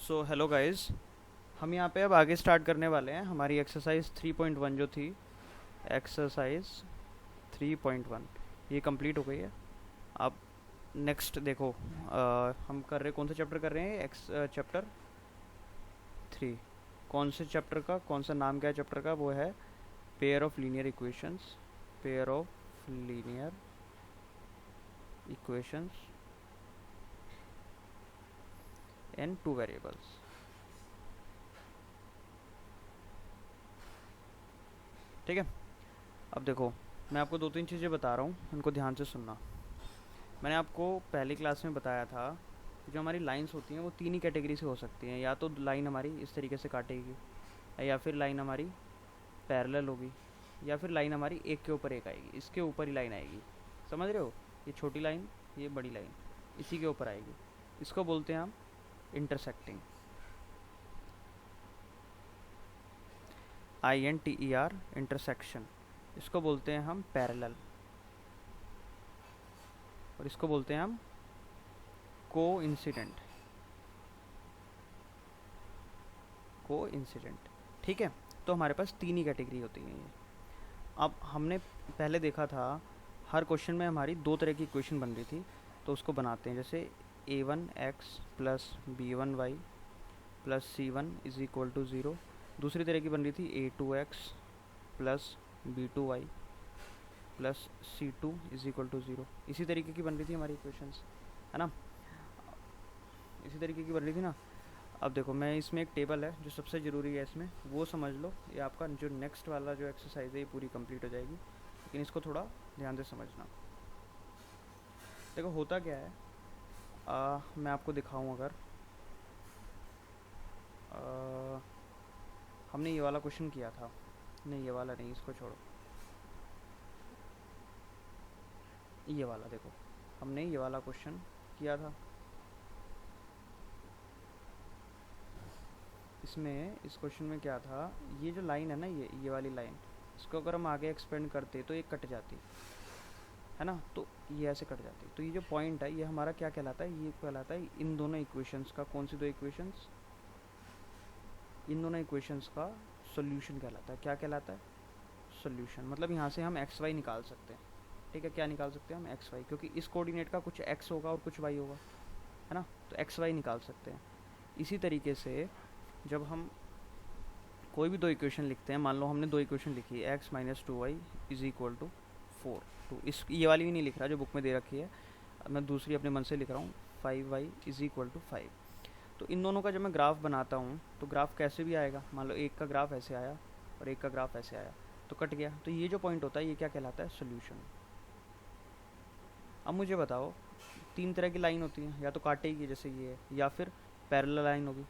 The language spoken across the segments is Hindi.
सो हेलो गाइस, हम यहाँ पे अब आगे स्टार्ट करने वाले हैं। हमारी एक्सरसाइज 3.1 जो थी, एक्सरसाइज 3.1 ये कंप्लीट हो गई है। अब नेक्स्ट देखो, हम कर रहे कौन सा चैप्टर कर रहे हैं? चैप्टर 3। कौन से चैप्टर का, कौन सा नाम क्या है चैप्टर का? वो है pair of linear equations. Pair of linear equations in two variables. ठीक है, अब देखो, मैं आपको दो तीन चीज़ें बता रहा हूँ, उनको ध्यान से सुनना। मैंने आपको पहली क्लास में बताया था कि जो हमारी लाइंस होती हैं वो तीन ही कैटेगरी से हो सकती हैं। या तो लाइन हमारी इस तरीके से काटेगी, या फिर लाइन हमारी पैरेलल होगी, या फिर लाइन हमारी एक के ऊपर एक आएगी, इसके ऊपर ही लाइन आएगी। समझ रहे हो? ये छोटी लाइन, ये बड़ी लाइन, इसी के ऊपर आएगी। इसको बोलते हैं हम इंटरसेक्टिंग। INTER, intersection. इसको बोलते हैं हम पैरेलल, और इसको बोलते हैं हम कोइंसिडेंट। कोइंसिडेंट, ठीक है। तो हमारे पास तीन ही कैटेगरी होती है ये। अब हमने पहले देखा था हर क्वेश्चन में हमारी दो तरह की इक्वेशन बन रही थी, तो उसको बनाते हैं। जैसे A1x plus B1y plus C1 is equal to 0। दूसरी तरह की बन रही थी A2x plus B2y plus C2 is equal to 0। इसी तरीके की बन रही थी हमारी इक्वेशंस, है ना? इसी तरीके की बन रही थी ना। अब देखो, मैं इसमें एक टेबल है जो सबसे ज़रूरी है इसमें, वो समझ लो। ये आपका जो नेक्स्ट वाला जो एक्सरसाइज है ये पूरी कंप्लीट हो जाएगी, लेकिन इसको थोड़ा ध्यान से समझना। देखो होता क्या है, मैं आपको दिखाऊं अगर हमने ये वाला क्वेश्चन किया था, नहीं ये वाला नहीं, इसको छोड़ो, ये वाला देखो, हमने ये वाला क्वेश्चन किया था। इसमें इस क्वेश्चन में क्या था, ये जो लाइन है ना, ये वाली लाइन, इसको अगर हम आगे एक्सपेंड करते तो ये कट जाती, है ना? तो ये ऐसे कट जाती। तो ये जो पॉइंट है ये हमारा क्या कहलाता है? ये कहलाता है इन दोनों इक्वेशंस का, कौन सी दो इक्वेशंस? इन दोनों इक्वेशंस का सॉल्यूशन कहलाता है। क्या कहलाता है? सॉल्यूशन। मतलब यहाँ से हम एक्स वाई निकाल सकते हैं। ठीक है, क्या निकाल सकते हैं हम? एक्स वाई, क्योंकि इस कोऑर्डिनेट का कुछ एक्स होगा और कुछ वाई होगा, है ना? तो एक्स वाई निकाल सकते हैं। इसी तरीके से जब हम कोई भी दो इक्वेशन लिखते हैं, मान लो हमने दो इक्वेशन लिखी है, x minus 2y is equal to 4। तो इस ये वाली भी नहीं लिख रहा जो बुक में दे रखी है, मैं दूसरी अपने मन से लिख रहा हूँ, 5y इज इक्वल टू 5। तो इन दोनों का जब मैं ग्राफ बनाता हूँ तो ग्राफ कैसे भी आएगा। मान लो एक का ग्राफ ऐसे आया और एक का ग्राफ ऐसे आया, तो कट गया। तो ये जो पॉइंट होता है ये क्या कहलाता है? सोल्यूशन। अब मुझे बताओ, तीन तरह की लाइन होती है, या तो काटेगी जैसे ये है, या फिर पैरेलल लाइन होगी।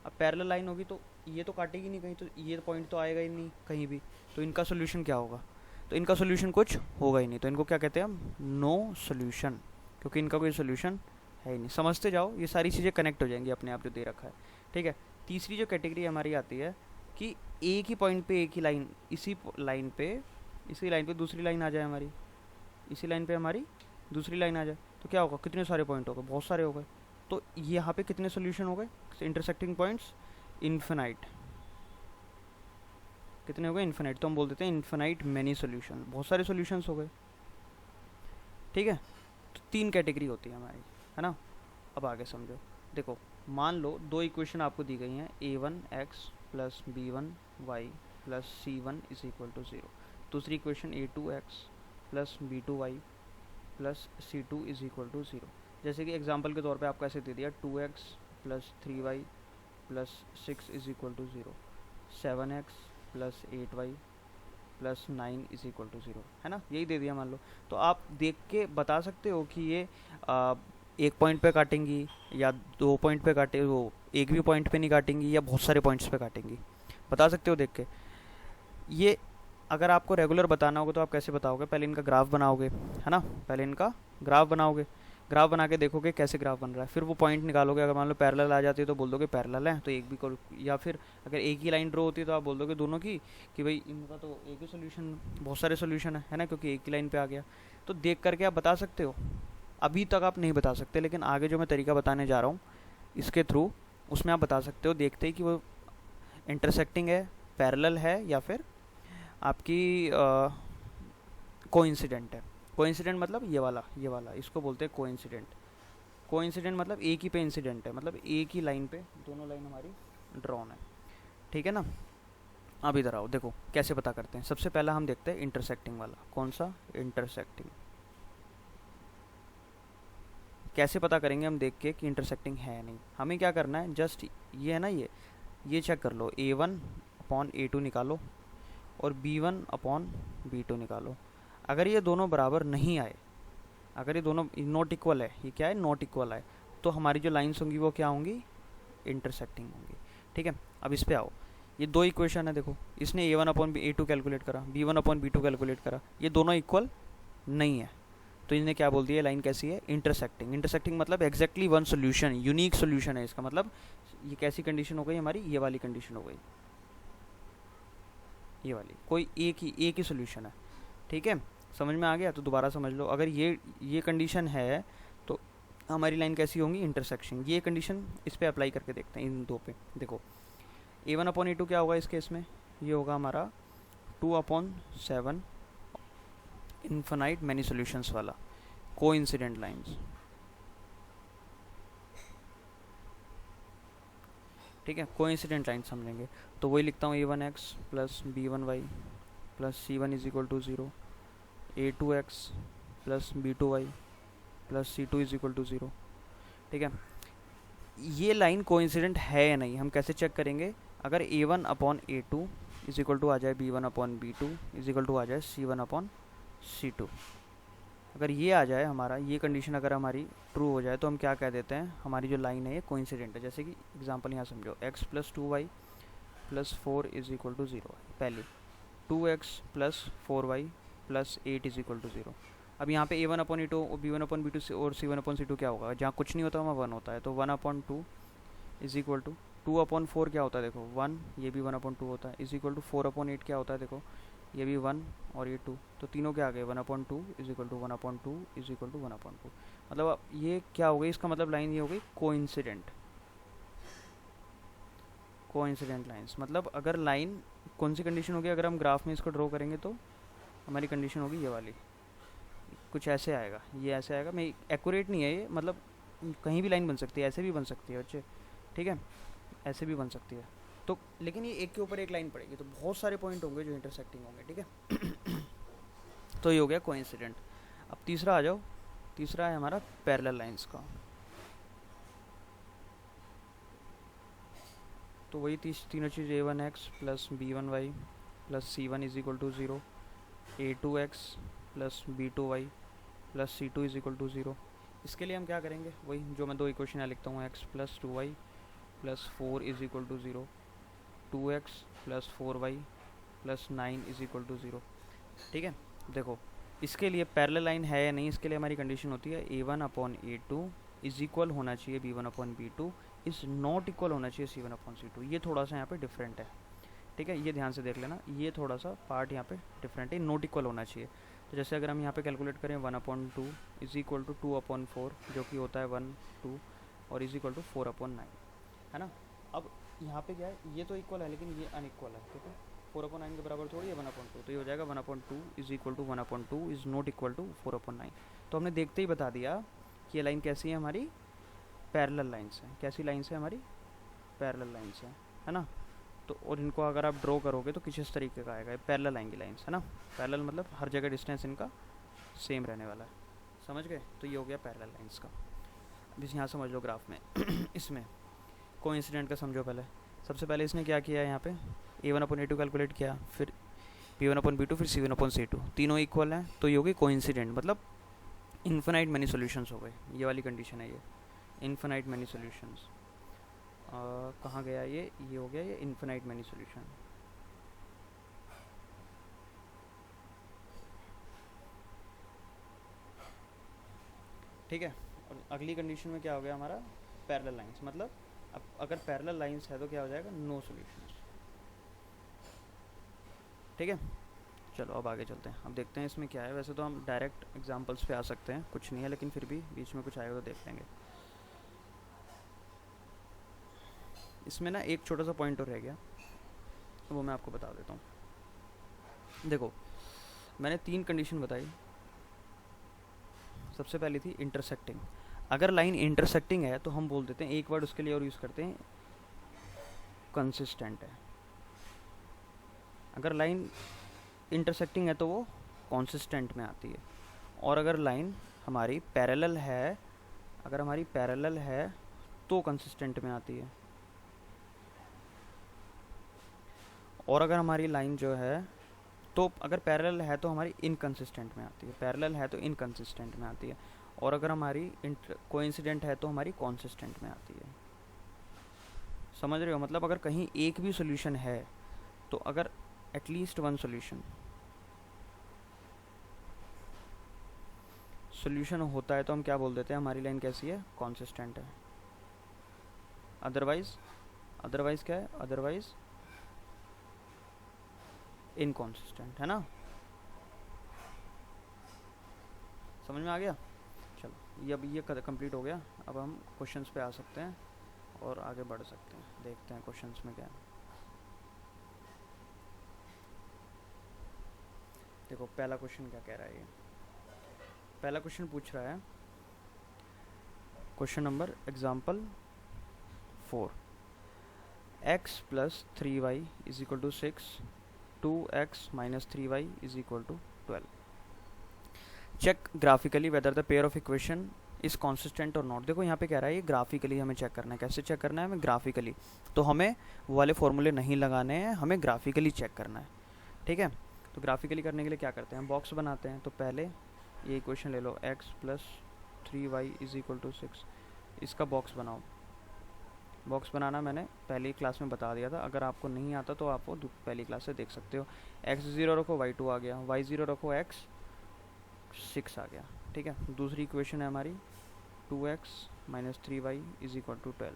अब पैरेलल लाइन होगी तो ये तो काटेगी नहीं कहीं, तो ये पॉइंट तो आएगा ही नहीं कहीं भी। तो इनका सोल्यूशन क्या होगा? तो इनका सोल्यूशन कुछ होगा ही नहीं। तो इनको क्या कहते हैं हम? नो सोल्यूशन, क्योंकि इनका कोई सोल्यूशन है ही नहीं। समझते जाओ, ये सारी चीज़ें कनेक्ट हो जाएंगी अपने आप जो दे रखा है। ठीक है। तीसरी जो कैटेगरी हमारी आती है कि एक ही पॉइंट पे एक ही लाइन, इसी लाइन पे दूसरी लाइन आ जाए हमारी, इसी लाइन पे हमारी दूसरी लाइन आ जाए, तो क्या होगा? कितने सारे पॉइंट हो गए? बहुत सारे हो गए। तो यहाँ पे कितने सोल्यूशन हो गए इंटरसेक्टिंग पॉइंट्स? इन्फिनाइट। कितने हो गए? इन्फिनाइट। तो हम बोल देते हैं इन्फिनाइट मैनी सोल्यूशन, बहुत सारे सोल्यूशंस हो गए। ठीक है। तो तीन कैटेगरी होती है हमारी, है ना? अब आगे समझो। देखो, मान लो दो इक्वेशन आपको दी गई हैं, A1x plus B1y plus C1 is equal to 0। दूसरी equation A2x plus B2y plus C2 is equal to 0। जैसे कि एग्जांपल के तौर पे आपको ऐसे दे दिया 2x plus 3y plus 6 is equal to 0, 7x plus 8y plus 9 is equal to 0, है ना? यही दे दिया मान लो। तो आप देख के बता सकते हो कि ये एक पॉइंट पे काटेंगी, या दो पॉइंट पे काटे, वो एक भी पॉइंट पे नहीं काटेंगी, या बहुत सारे पॉइंट्स पे काटेंगी। बता सकते हो देख के। ये अगर आपको रेगुलर बताना होगा तो आप कैसे बताओगे? पहले इनका ग्राफ बनाओगे, है ना? पहले इनका ग्राफ बनाओगे, ग्राफ बना के देखोगे कैसे ग्राफ बन रहा है, फिर वो पॉइंट निकालोगे। अगर मान लो पैरेलल आ जाती है तो बोल दोगे पैरेलल है, तो एक भी करो। या फिर अगर एक ही लाइन ड्रॉ होती है तो आप बोल दोगे दोनों की कि भाई इनका तो एक ही सोल्यूशन, बहुत सारे सोल्यूशन है ना? क्योंकि एक ही लाइन पे आ गया। तो देख करके आप बता सकते हो। अभी तक आप नहीं बता सकते, लेकिन आगे जो मैं तरीका बताने जा रहा हूँ इसके थ्रू उसमें आप बता सकते हो देखते ही कि वो इंटरसेक्टिंग है, पैरेलल है, या फिर आपकी कोइंसिडेंट है। कोइंसिडेंट मतलब ये वाला इसको बोलते हैं कोइंसिडेंट। कोइंसिडेंट मतलब एक ही पे इंसिडेंट है, मतलब एक ही लाइन पे दोनों लाइन हमारी ड्रॉन है, ठीक है ना। अब इधर आओ, देखो कैसे पता करते हैं। सबसे पहला हम देखते हैं इंटरसेक्टिंग वाला। कौन सा? इंटरसेक्टिंग। कैसे पता करेंगे हम देख के कि इंटरसेक्टिंग है नहीं? हमें क्या करना है, जस्ट ये है ना, ये चेक कर लो, A1/A2 निकालो और B1/B2 निकालो। अगर ये दोनों बराबर नहीं आए, अगर ये दोनों नॉट इक्वल है, ये क्या है, नॉट इक्वल है, तो हमारी जो लाइन्स होंगी वो क्या होंगी, इंटरसेक्टिंग होंगी, ठीक है। अब इस पे आओ, ये दो इक्वेशन है, देखो इसने A1/A2 कैलकुलेट करा, B1/B2 कैलकुलेट करा, ये दोनों इक्वल नहीं है, तो इसने क्या बोल दिया, लाइन कैसी है, इंटरसेक्टिंग। इंटरसेक्टिंग मतलब exactly one solution, unique solution है इसका मतलब। ये कैसी कंडीशन हो गई हमारी, ये वाली कंडीशन हो गई, ये वाली, कोई एक ही सोल्यूशन है, ठीक है। समझ में आ गया? तो दोबारा समझ लो, अगर ये कंडीशन है तो हमारी लाइन कैसी होंगी, इंटरसेक्शन। ये कंडीशन इस पे अप्लाई करके देखते हैं, इन दो पे। देखो A1/A2 क्या होगा इस केस में, ये होगा हमारा 2/7 इन्फिनाइट मैनी सॉल्यूशंस वाला कोइंसिडेंट लाइंस, ठीक है। कोइंसिडेंट लाइन समझेंगे तो वही लिखता हूँ, A1x plus B1y plus C1 is equal to 0, A2x plus B2y plus C2 is equal to 0, ठीक है। ये लाइन कोइंसिडेंट है या नहीं हम कैसे चेक करेंगे, अगर A1/A2 इज इक्वल टू आ जाए B1/B2 इज इक्वल टू आ जाए C1/C2, अगर ये आ जाए हमारा, ये कंडीशन अगर हमारी ट्रू हो जाए तो हम क्या कह देते हैं, हमारी जो लाइन है ये कोइंसिडेंट है। जैसे कि एग्जांपल यहाँ समझो, x plus 2y plus 4 is equal to 0 पहले, 2x plus 4y plus 8 is equal to 0। अब यहाँ पे A1/A2 और B1/B2 और C1/C2 क्या होगा, जहाँ कुछ नहीं होता वहाँ 1 होता है, तो 1/2 इज इक्वल टू 2/4 क्या होता है, देखो 1, ये भी 1/2 होता है, इज इक्वल टू 4/8 क्या होता है, देखो ये भी 1 और ये 2, तो तीनों क्या आ गए, 1/2 is equal to 1/2 is equal to 1/2। मतलब अब ये क्या हो गई, इसका मतलब लाइन ये हो गई कोइंसिडेंट। कोइंसिडेंट लाइंस मतलब अगर लाइन, कौन सी कंडीशन होगी, अगर हम ग्राफ में इसको ड्रॉ करेंगे तो हमारी कंडीशन होगी ये वाली, कुछ ऐसे आएगा, ये ऐसे आएगा। मैं एक्यूरेट नहीं है ये, मतलब कहीं भी लाइन बन सकती है, ऐसे भी बन सकती है बच्चे, ठीक है, ऐसे भी बन सकती है। तो लेकिन ये एक के ऊपर एक लाइन पड़ेगी, तो बहुत सारे पॉइंट होंगे जो इंटरसेक्टिंग होंगे, ठीक है। तो ये हो गया कोइंसिडेंट। अब तीसरा आ जाओ, तीसरा है हमारा पैरेलल लाइंस का। तो वही तीनों चीज़, A1x plus B1y plus C1 is equal to 0, A2x plus B2y plus C2 is equal to 0। इसके लिए हम क्या करेंगे, वही जो मैं दो इक्वेशन यहाँ लिखता हूँ, x plus 2y plus 4 is equal to 0, 2x plus 4y plus 9 is equal to 0, ठीक है। देखो इसके लिए पैरेलल लाइन है या नहीं, इसके लिए हमारी कंडीशन होती है A1/A2 इज इक्वल होना चाहिए B1/B2, इज नॉट इक्वल होना चाहिए C1/C2। ये थोड़ा सा यहाँ पे डिफरेंट है, ठीक है, ये ध्यान से देख लेना, ये थोड़ा सा पार्ट यहाँ पे डिफरेंट है, नॉट इक्वल होना चाहिए। तो जैसे अगर हम यहाँ पे कैलकुलेट करें 1/2 इज इक्वल टू 2/4 जो कि होता है 1, 2 और इज इक्वल टू 4/9, है ना। अब यहाँ पे क्या है, ये तो इक्वल है लेकिन ये अनइक्वल है, ठीक है, 4/9 के बराबर थोड़ी है 1/2, तो ये हो जाएगा 1/2 is equal to 1/2 is not equal to 4/9। तो हमने देखते ही बता दिया कि ये लाइन कैसी है हमारी, पैरेलल लाइन्स है। कैसी लाइन्स है हमारी, पैरेलल लाइन्स है ना। तो और इनको अगर आप ड्रॉ करोगे तो किस तरीके का आएगा, पैरेलल आएंगी लाइन्स, है ना। पैरेलल मतलब हर जगह डिस्टेंस इनका सेम रहने वाला है, समझ गए। तो ये हो गया पैरेलल लाइन्स का। अब इस यहाँ समझ लो ग्राफ में इसमें कोइंसिडेंट का समझो। पहले सबसे पहले इसने क्या किया, यहाँ पे A1/A2 कैलकुलेट किया, फिर B1/B2 फिर C1/C2, तीनों इक्वल हैं, तो ये होगी कोइंसिडेंट, मतलब इन्फिनाइट मैनी सॉल्यूशंस हो गए। ये वाली कंडीशन है, ये इन्फिनाइट मैनी सॉल्यूशंस। कहाँ गया ये हो गया ये इन्फिनाइट मैनी सॉल्यूशन। ठीक है, और अगली कंडीशन में क्या हो गया हमारा, पैरेलल लाइंस, मतलब अब अगर पैरेलल लाइंस है तो क्या हो जाएगा, नो सॉल्यूशंस, ठीक है। चलो अब आगे चलते हैं, अब देखते हैं इसमें क्या है। वैसे तो हम डायरेक्ट एग्जांपल्स पे आ सकते हैं, कुछ नहीं है, लेकिन फिर भी बीच में कुछ आएगा तो देख लेंगे। इसमें ना एक छोटा सा पॉइंट और रह गया, वो मैं आपको बता देता हूँ। देखो मैंने 3 कंडीशन बताई। सबसे पहली थी इंटरसेक्टिंग। अगर लाइन इंटरसेक्टिंग है तो हम बोल देते हैं, एक वर्ड उसके लिए और यूज़ करते हैं, कंसिस्टेंट है। अगर लाइन इंटरसेक्टिंग है तो वो कॉन्सिस्टेंट में आती है। और अगर लाइन हमारी पैरेलल है, अगर हमारी पैरेलल है तो कंसिस्टेंट में आती है। और अगर हमारी लाइन जो है, तो अगर पैरेलल है तो हमारी इनकंसिस्टेंट में आती है, पैरेलल है तो इनकंसिस्टेंट में आती है। और अगर हमारी कोइंसिडेंट है तो हमारी कॉन्सिस्टेंट में आती है। समझ रहे हो? मतलब अगर कहीं एक भी सोल्यूशन है तो अगर एटलीस्ट वन सोल्यूशन होता है तो हम क्या बोल देते हैं, हमारी लाइन कैसी है, कॉन्सिस्टेंट है। अदरवाइज क्या है, अदरवाइज इनकॉन्सिस्टेंट, है ना? समझ में आ गया? चलो ये अब ये कंप्लीट हो गया। अब हम क्वेश्चंस पे आ सकते हैं और आगे बढ़ सकते हैं। देखते हैं क्वेश्चंस में क्या है। देखो पहला क्वेश्चन क्या कह रहा है। ये पहला क्वेश्चन पूछ रहा है, question number example 4, x plus 3y is equal to 6, 2x minus 3y is equal to 12। Check graphically whether the pair of equation is consistent और नॉट। देखो यहाँ पे कह रहा है ये ग्राफिकली हमें चेक करना है। कैसे चेक करना है हमें? ग्राफिकली। तो हमें वो वाले फॉर्मूले नहीं लगाने हैं, हमें ग्राफिकली चेक करना है। ठीक है, तो ग्राफिकली करने के लिए क्या करते हैं, बॉक्स बनाते हैं। तो पहले ये इक्वेशन ले लो, x plus 3y is equal to 6, इसका बॉक्स बनाओ। बॉक्स बनाना मैंने पहली क्लास में बता दिया था, अगर आपको नहीं आता तो आप वो पहली क्लास से देख सकते हो। x 0 रखो, y 2 आ गया, y 0 रखो, x 6 आ गया। ठीक है, दूसरी इक्वेशन है हमारी 2x minus 3y is equal to 12।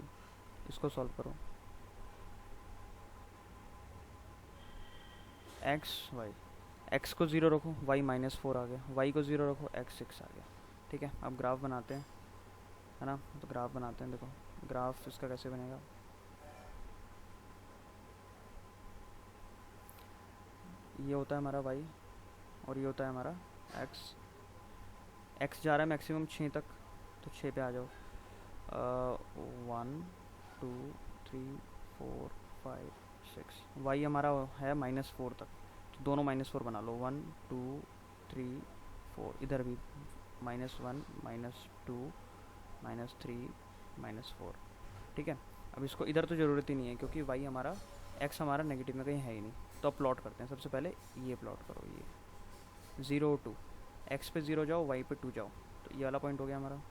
इसको सॉल्व करो, x को 0 रखो, y माइनस 4 आ गया, y को 0 रखो, x 6 आ गया। ठीक है, अब ग्राफ बनाते हैं, है ना? तो ग्राफ बनाते हैं। देखो ग्राफ इसका कैसे बनेगा, ये होता है हमारा y और ये होता है हमारा x। x जा रहा है मैक्सिमम 6 तक, तो 6 पे आ जाओ। 1 2 3 4 5 6, y हमारा है -4 तक, तो दोनों -4 बना लो। 1 2 3 4, इधर भी -1 -2 -3 -4। ठीक है, अब इसको इधर तो ज़रूरत ही नहीं है क्योंकि y हमारा, x हमारा नेगेटिव में कहीं है ही नहीं। तो अब प्लॉट करते हैं। सबसे पहले ये प्लॉट करो, ये 0 2, x पे 0 जाओ, y पे 2 जाओ, तो ये वाला पॉइंट हो गया हमारा।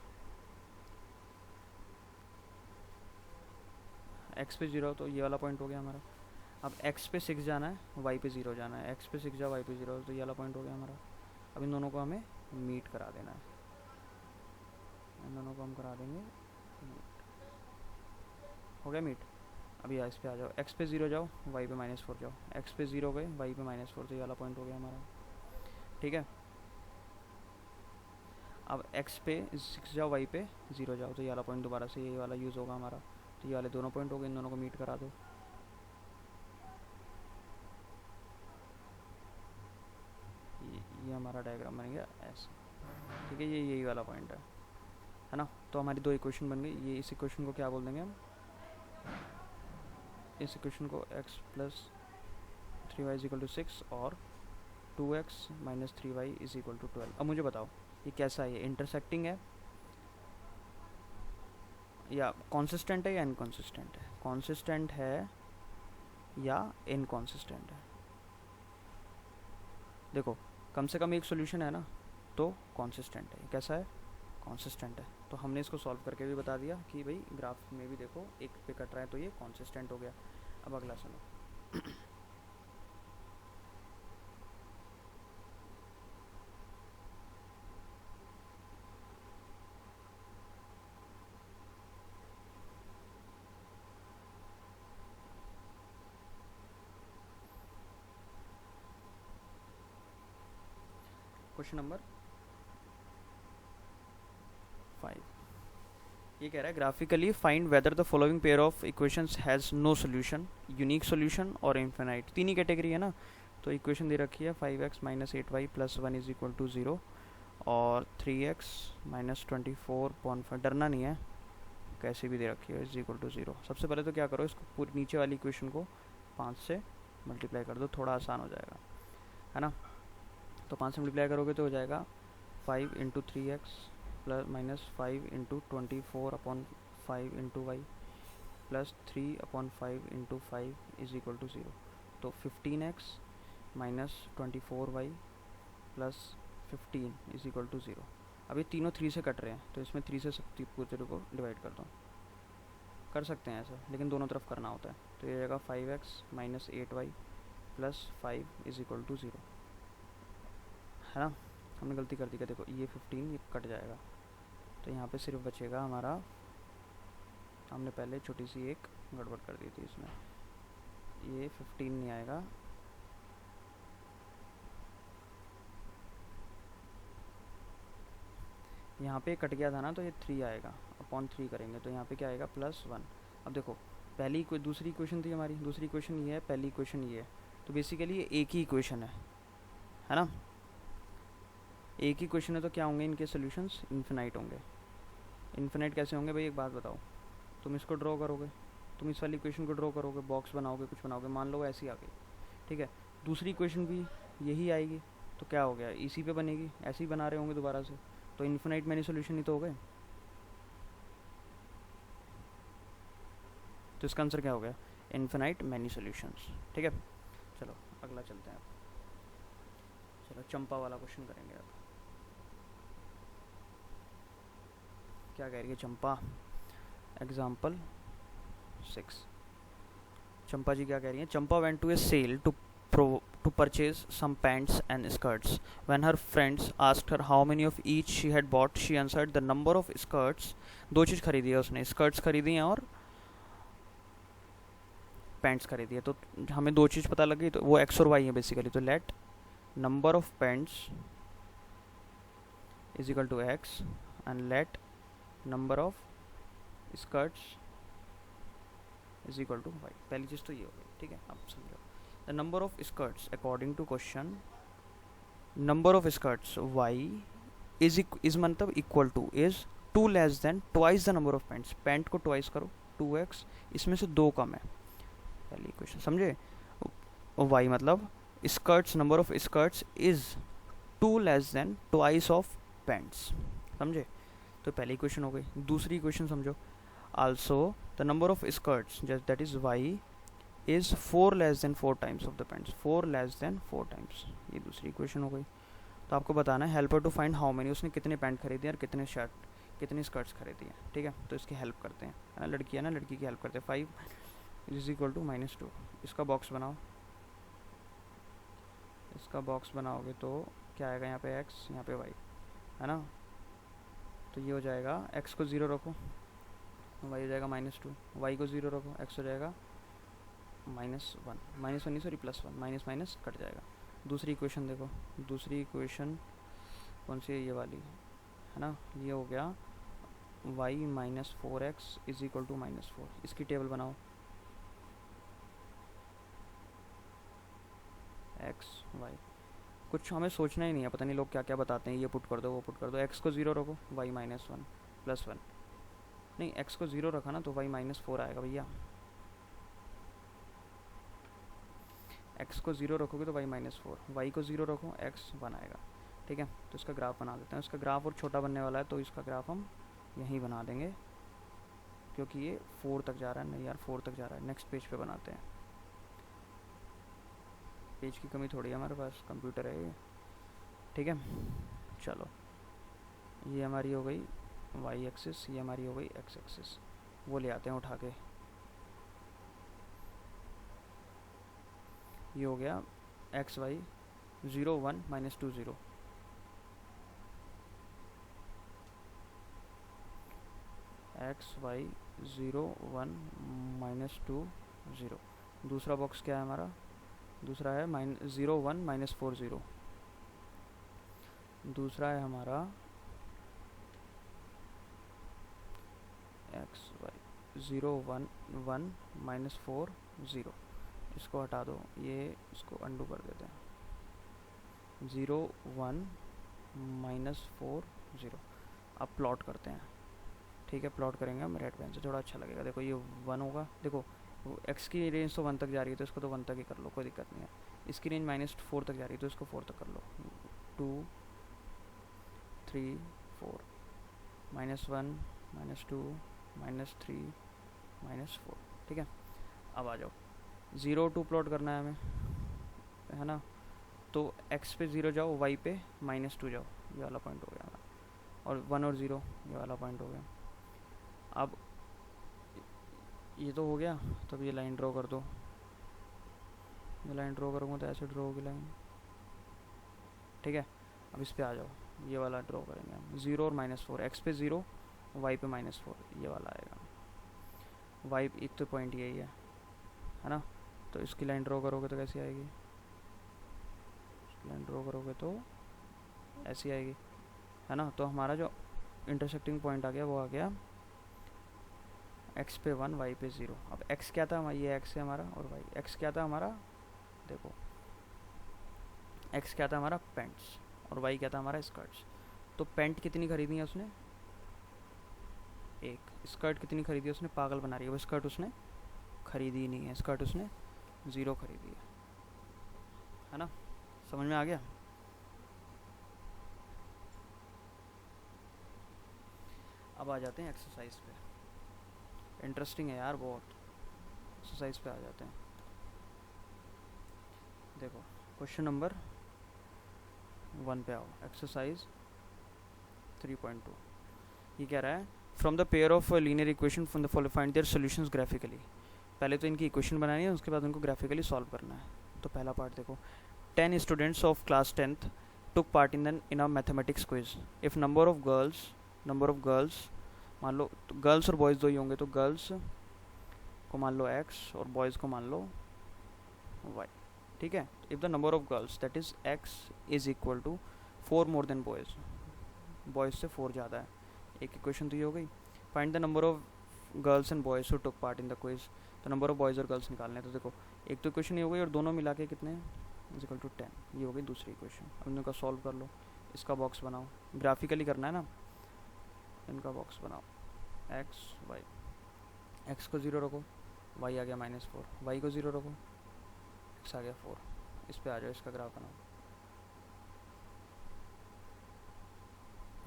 x पे 0 तो ये वाला पॉइंट हो गया हमारा। अब x पे 6 जाना है, y पे 0 जाना है, x पे 6 जाओ, y पे 0, तो ये वाला पॉइंट हो गया हमारा। अब इन दोनों को हमें मीट करा देना है, इन दोनों को हम करा देंगे मीट। हो गया मीट। अभी इस पे आ जाओ, x पे 0 जाओ, y पे -4 जाओ, x पे 0 गए, y पे -4, तो ये वाला पॉइंट हो गया हमारा। ठीक है, अब x पे 6 जाओ, y पे 0 जाओ, तो ये वाला पॉइंट दोबारा से ये वाला यूज़ होगा हमारा। तो ये वाले दोनों पॉइंट हो गए, इन दोनों को मीट करा दो। ये हमारा डायग्राम बन गया ऐसे। ठीक है, ये यही वाला पॉइंट है ना? तो हमारी 2 इक्वेशन बन गई। ये इस इक्वेशन को क्या बोल देंगे हम, इस इक्वेशन को x plus 3y is equal to 6 और 2x minus 3y is equal to 12। अब मुझे बताओ ये कैसा है, ये इंटरसेक्टिंग है या कॉन्सिस्टेंट है या इनकॉन्सिस्टेंट है? कॉन्सिस्टेंट है या इनकॉन्सिस्टेंट है? देखो कम से कम एक सोल्यूशन है ना, तो कॉन्सिस्टेंट है। कैसा है? कॉन्सिस्टेंट है। तो हमने इसको सॉल्व करके भी बता दिया कि भाई ग्राफ में भी देखो एक पे कट रहा है तो ये कॉन्सिस्टेंट हो गया। अब अगला सुनो। क्वेश्चन नंबर 5, ये कह रहा है graphically find whether the following pair of equations has no solution, unique solution और इन्फिनाइट। तीन ही कैटेगरी है ना। तो इक्वेशन दे रखी है 5x minus 8y plus 1 is equal to 0 और 3x माइनस 24.5, डरना नहीं है, कैसे भी दे रखी है, इज इक्वल टू 0। सबसे पहले तो क्या करो, इसको पूरी नीचे वाली इक्वेशन को 5 से मल्टीप्लाई कर दो, थोड़ा आसान हो जाएगा, है ना। तो 5 से मल्टीप्लाई करोगे तो हो जाएगा 5 into 3x plus minus 5 into 24/5 into y plus 3/5 into 5 is equal to 0। तो 15x minus 24y plus 15 is equal to 0। अब ये तीनों 3 से कट रहे हैं, तो इसमें 3 से सब पूरे को डिवाइड कर दो। कर सकते हैं ऐसा, लेकिन दोनों तरफ करना होता है। तो ये जाएगा 5x minus 8y plus 5 is equal to 0, है ना। हमने गलती कर दी क्या, देखो ये 15 ये कट जाएगा, तो यहाँ पे सिर्फ बचेगा हमारा, हमने पहले छोटी सी एक गड़बड़ कर दी थी इसमें, ये 15 नहीं आएगा, यहाँ पे कट गया था ना, तो ये 3 आएगा, अपॉन 3 करेंगे तो यहाँ पे क्या आएगा +1। अब देखो पहली कोई दूसरी इक्वेशन थी हमारी, दूसरी इक्वेशन ये है, पहली इक्वेशन ये है, तो बेसिकली ये एक ही इक्वेशन है ना। एक ही इक्वेशन है तो क्या होंगे इनके सॉल्यूशंस, इन्फिनाइट होंगे। इन्फिनाइट कैसे होंगे भाई, एक बात बताओ, तुम इसको ड्रॉ करोगे, तुम इस वाली इक्वेशन को ड्रॉ करोगे, बॉक्स बनाओगे, कुछ बनाओगे, मान लो ऐसी आ गई, ठीक है। दूसरी इक्वेशन भी यही आएगी, तो क्या हो गया, इसी पे बनेगी, ऐसे ही बना रहे होंगे दोबारा से, तो इन्फिनाइट मैनी सोल्यूशन ही तो हो गए। तो इसका आंसर क्या हो गया, इन्फिनाइट मैनी सोल्यूशंस, ठीक है। चलो अगला चलते हैं, चलो चंपा वाला क्वेश्चन करेंगे अब। क्या कह रही है चंपा, एग्जाम्पल 6। चंपा जी क्या कह रही हैं, Champa went to a sale to purchase some pants and skirts. When her friends asked her how many of each she had bought, she answered the number of skirts. दो चीज़ खरीदी है उसने, skirts खरीदी हैं और पैंट्स खरीदी है। तो हमें दो चीज़ पता लगी, तो वो x और y है बेसिकली। तो let number of pants is equal to x and let number of skirts is equal to y। पहली चीज़ तो ये हो गई, ठीक है। अब समझो, the number of skirts according to question, number of skirts y is मतलब equal to is 2 less than twice the number of pants। Pant को ट्वाइस करो, 2x, इसमें से 2 कम है, पहली इक्वेशन समझे। y मतलब skirts, number of skirts is 2 less than twice of pants, समझे। तो पहली इक्वेशन हो गई। दूसरी इक्वेशन समझो, also the number of skirts that is y is 4 less than 4 times of the pants, 4 less than 4 times, ये दूसरी इक्वेशन हो गई। तो आपको बताना है helper to find how many, उसने कितने पैंट खरीदे और कितने शर्ट, कितनी स्कर्ट्स खरीदी हैं, ठीक है। तो इसकी हेल्प करते हैं, है ना, लड़की है ना, लड़की की हेल्प करते हैं। 5 इज इक्वल टू -2, इसका बॉक्स बनाओ, इसका बॉक्स बनाओगे तो क्या आएगा, यहाँ पे x, यहाँ पे y, है ना। तो ये हो जाएगा, x को 0 रखो, y हो जाएगा -2, y को 0 रखो, x हो जाएगा -1, -1 नहीं सॉरी +1, माइनस माइनस कट जाएगा। दूसरी इक्वेशन देखो, दूसरी इक्वेशन कौन सी है, ये वाली, है ना। ये हो गया y minus 4x is equal to -4, इसकी टेबल बनाओ, x y, कुछ हमें सोचना ही नहीं है, पता नहीं लोग क्या क्या बताते हैं, ये पुट कर दो, वो पुट कर दो। x को 0 रखो, y -1 +1, नहीं x को 0 रखा ना तो y -4 आएगा भैया, x को 0 रखोगे तो y -4, y को 0 रखो, x 1 आएगा, ठीक है। तो इसका ग्राफ बना देते हैं, इसका ग्राफ और छोटा बनने वाला है, तो इसका ग्राफ हम यहीं बना देंगे, क्योंकि ये 4 तक जा रहा है, नहीं यार 4 तक जा रहा है। नेक्स्ट पेज पे बनाते हैं, पेज की कमी थोड़ी है हमारे पास, कंप्यूटर है ये, ठीक है। चलो ये हमारी हो गई y एक्सिस, ये हमारी हो गई x एक्सिस, वो ले आते हैं उठा के। ये हो गया x y 0 1 -2 0, x y 0 1 -2 0। दूसरा बॉक्स क्या है हमारा, दूसरा है 0 1 -4 0। दूसरा है हमारा एक्स वाई 0 1 1 -4 0, इसको हटा दो, ये इसको अंडू कर देते हैं। 0 1 -4 0। अब प्लॉट करते हैं, ठीक है, प्लॉट करेंगे हम रेड पेन से, थोड़ा अच्छा लगेगा। देखो ये 1 होगा, देखो वो एक्स की रेंज तो 1 तक जा रही है तो इसको तो 1 तक ही कर लो, कोई दिक्कत नहीं है। इसकी रेंज -4 तक जा रही है तो इसको 4 तक कर लो। 2 3 4 -1 -2 -3 -4, ठीक है। अब आ जाओ 0 2 प्लॉट करना है हमें, है ना। तो x पे 0 जाओ, y पे -2 जाओ, ये वाला पॉइंट हो गया हमारा, और 1 और 0 ये वाला पॉइंट हो गया। अब ये तो हो गया, तब ये लाइन ड्रॉ कर दो। ये लाइन ड्रॉ करूँगा तो ऐसे ड्रॉ होगी लाइन, ठीक है। अब इस पे आ जाओ, ये वाला ड्रॉ करेंगे हम, 0 और -4, एक्स पे 0 वाई पे -4, ये वाला आएगा। वाई एक तो पॉइंट यही है ना। तो इसकी लाइन ड्रॉ करोगे तो कैसी आएगी, लाइन ड्रॉ करोगे तो ऐसी आएगी, है ना। तो हमारा जो इंटरसेक्टिंग पॉइंट आ गया वो आ गया x पे 1 y पे 0। अब x क्या था, ये x है हमारा, और y, x क्या था हमारा, देखो x क्या था हमारा पेंट्स, और y क्या था हमारा स्कर्ट्स। तो पेंट कितनी खरीदी है उसने, एक। स्कर्ट कितनी खरीदी है उसने, पागल बना रही है वो, स्कर्ट उसने खरीदी ही नहीं है, स्कर्ट उसने 0 खरीदी है ना। समझ में आ गया। अब आ जाते हैं एक्सरसाइज पे, इंटरेस्टिंग है यार बहुत। एक्सरसाइज पे आ जाते हैं। देखो क्वेश्चन नंबर 1 पे आओ, एक्सरसाइज 3.2। ये कह रहा है from the pair of linear equation from the follow find their solutions graphically. पहले तो इनकी इक्वेशन बनानी है, उसके बाद उनको ग्राफिकली सॉल्व करना है। तो पहला पार्ट देखो, 10 students of class 10th took part in a mathematics quiz. If number of girls मान लो, तो गर्ल्स और बॉयज़ दो ही होंगे, तो गर्ल्स को मान लो x और बॉयज़ को मान लो y, ठीक है। If the number of girls that is x is equal to 4 more than boys, boys से 4 ज़्यादा है, एक इक्वेशन तो ये हो गई। Find the number of girls and boys who took part in the quiz. तो नंबर ऑफ बॉयज़ और गर्ल्स निकालने हैं। तो देखो एक तो इक्वेशन ये हो गई, और दोनों मिला के कितने इज इक्वल टू 10, ये हो गई दूसरी इक्वेशन। अब इनका सॉल्व कर लो, इसका बॉक्स बनाओ, ग्राफिकली करना है ना। इनका बॉक्स बनाओ, एक्स वाई, एक्स को 0 रखो, वाई आ गया -4, वाई को 0 रखो, एक्स आ गया 4। इस पे आ जाओ, इसका ग्राफ बनाओ,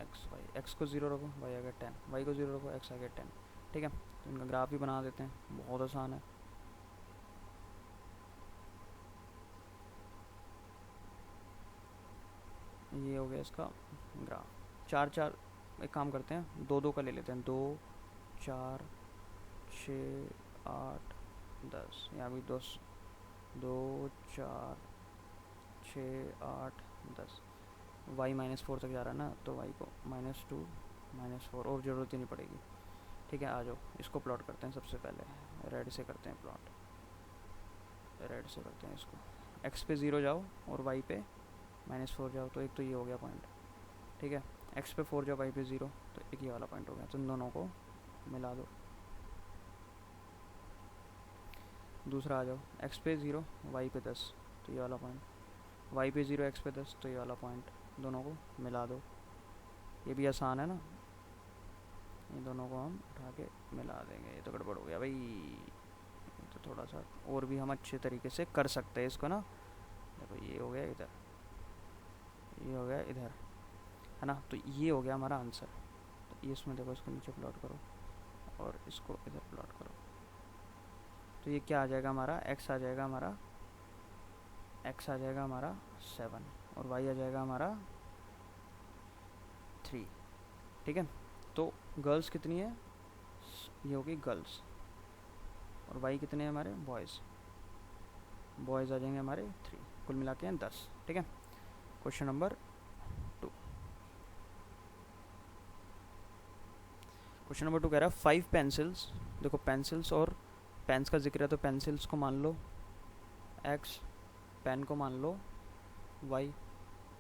एक्स वाई, एक्स को 0 रखो, वाई आ गया 10, वाई को 0 रखो, एक्स आ गया 10, ठीक है। तो इनका ग्राफ भी बना देते हैं, बहुत आसान है। ये हो गया इसका ग्राफ। 4 4, एक काम करते हैं, 2 2 का ले लेते हैं, 2 4 6 8 10, यहाँ भी 10, 2 4 6 8 10। y -4 तक जा रहा है ना, तो y को -2 -4, और ज़रूरत ही नहीं पड़ेगी, ठीक है। आ जाओ इसको प्लॉट करते हैं, सबसे पहले रेड से करते हैं प्लॉट, रेड से करते हैं इसको। x पे 0 जाओ और y पे -4 जाओ, तो एक तो ये हो गया पॉइंट, ठीक है। x पे 4 जाओ, y पे 0, तो एक ये वाला पॉइंट हो गया। तो इन दोनों को मिला दो। दूसरा आ जाओ, x पे 0 y पे 10, तो ये वाला पॉइंट, y पे 0 x पे 10, तो ये वाला पॉइंट, दोनों को मिला दो। ये भी आसान है ना, ये दोनों को हम उठा के मिला देंगे। ये तो गड़बड़ हो गया भाई, तो थोड़ा सा और भी हम अच्छे तरीके से कर सकते हैं इसको ना। देखो ये हो गया इधर, ये हो गया इधर, है ना। तो ये हो गया हमारा आंसर। तो ये इसमें देखो, इसको नीचे प्लॉट करो और इसको इधर प्लॉट करो। तो ये क्या आ जाएगा हमारा, x आ जाएगा हमारा, x आ जाएगा हमारा 7, और y आ जाएगा हमारा 3, ठीक है। तो गर्ल्स कितनी है, ये होगी गर्ल्स, और y कितने हैं हमारे बॉयज़, बॉयज़ आ जाएंगे हमारे 3, कुल मिला के हैं 10, ठीक है। क्वेश्चन नंबर 2, क्वेश्चन नंबर 2 कह रहा है 5 पेंसिल्स। देखो पेंसिल्स और पेन्स का जिक्र है, तो पेंसिल्स को मान लो x, पेन को मान लो y,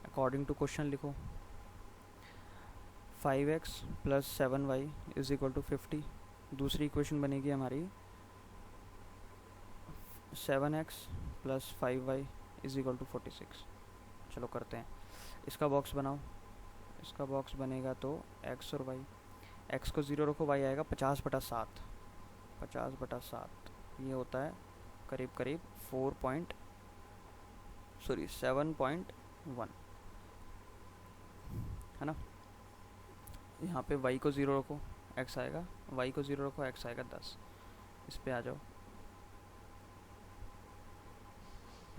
अकॉर्डिंग टू क्वेश्चन लिखो। 5x + 7y is equal to 50, दूसरी इक्वेशन बनेगी हमारी 7x plus 5y is equal to 46। चलो करते हैं, इसका बॉक्स बनाओ। इसका बॉक्स बनेगा तो x और y, x को 0 रखो, y आएगा 50/7। 50/7 ये होता है करीब करीब 7.1 है ना। यहाँ पे y को 0 रखो, x आएगा, y को 0 रखो, x आएगा 10। इस पे आ जाओ,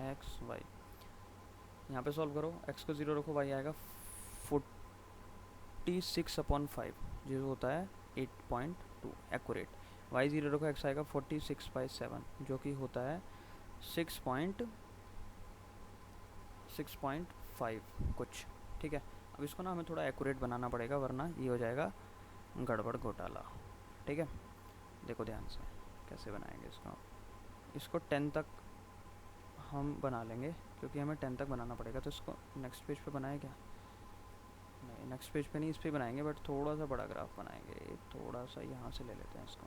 x y, यहाँ पे सॉल्व करो, x को 0 रखो, y आएगा 46/5 जो होता है 8.2 एक्यूरेट। y 0 रखो, x आएगा 46/7 जो कि होता है 6.5 कुछ। ठीक है, अब इसको ना हमें थोड़ा एक्यूरेट बनाना पड़ेगा, वरना ये हो जाएगा गड़बड़ घोटाला। ठीक है, देखो ध्यान से कैसे बनाएंगे इसको। इसको 10 तक हम बना लेंगे, क्योंकि हमें 10 तक बनाना पड़ेगा। तो इसको नेक्स्ट पेज पे बनाए क्या? नहीं, नेक्स्ट पेज पे नहीं, इस पे बनाएंगे, बट थोड़ा सा बड़ा ग्राफ बनाएंगे। थोड़ा सा यहाँ से ले लेते हैं इसको।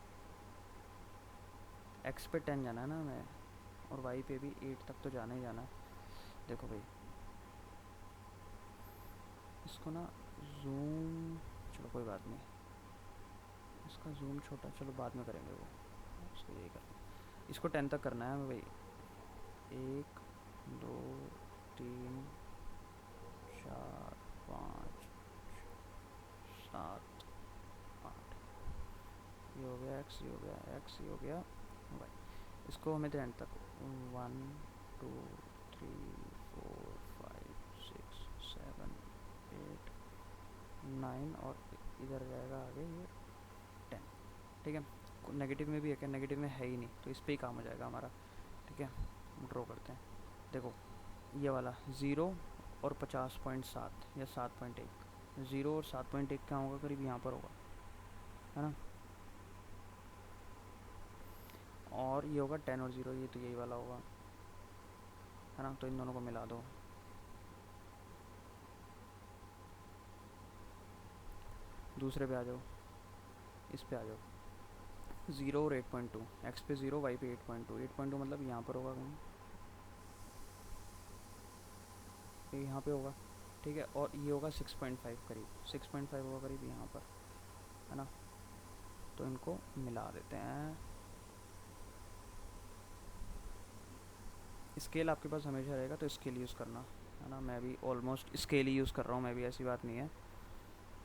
x पे 10 जाना है ना हमें, और y पे भी 8 तक तो जाना ही जाना है। देखो भाई, इसको ना जूम, चलो कोई बात नहीं, इसका जूम छोटा, चलो बाद में करेंगे वो, इसको यही करना। इसको 10 तक करना है हमें भाई। 1 2 3 4 5 7 8, ये हो गया x, ये हो गया x, ये हो गया y। इसको हमें 10 तक 1 2 3 4 5 6 7 8 9 और इधर जाएगा आगे ये 10। ठीक है, नेगेटिव में भी है क्या? नेगेटिव में है ही नहीं, तो इस पे ही काम हो जाएगा हमारा। ठीक है, ड्रॉ करते हैं। देखो ये वाला 0 और 50.7 या 7.1, 0 और 7.1 क्या होगा? करीब यहाँ पर होगा, है ना। और ये होगा 10 और 0, ये तो यही वाला होगा, है ना। तो इन दोनों को मिला दो। दूसरे पे आ जाओ, इस पे आ जाओ। 0 और 8.2, x पे 0, y पे 8.2। 8.2 मतलब यहाँ पर होगा कहीं, ये यहाँ पे होगा। ठीक है, और ये होगा 6.5 करीब, 6.5 होगा करीब यहाँ पर, है ना। तो इनको मिला देते हैं। स्केल आपके पास हमेशा रहेगा, तो स्केल यूज़ करना, है ना। मैं भी ऑलमोस्ट स्केल ही यूज़ कर रहा हूँ, मैं भी, ऐसी बात नहीं है,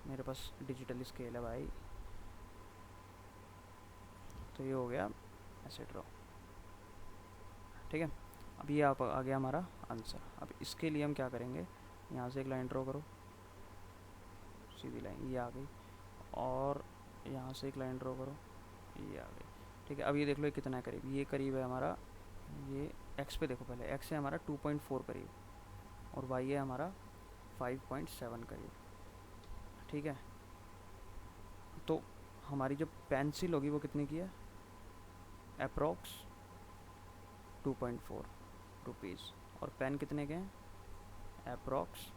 मेरे पास डिजिटल स्केल है भाई। तो ये हो गया ऐसे ड्रॉ। ठीक है, अब ये आप आ गया हमारा आंसर। अब इसके लिए हम क्या करेंगे, यहाँ से एक लाइन ड्रॉ करो, सीधी लाइन, ये आ गई। और यहाँ से एक लाइन ड्रॉ करो, ये आ गई। ठीक है, अब ये देख लो ये कितना है करीब, ये करीब है हमारा, ये x पे देखो, पहले x है हमारा 2.4 करीब, और y है हमारा 5.7 करीब। ठीक है, तो हमारी जो पेंसिल होगी वो कितने की है? Approx 2.4 rupees. और पेन कितने के हैं? अप्रॉक्स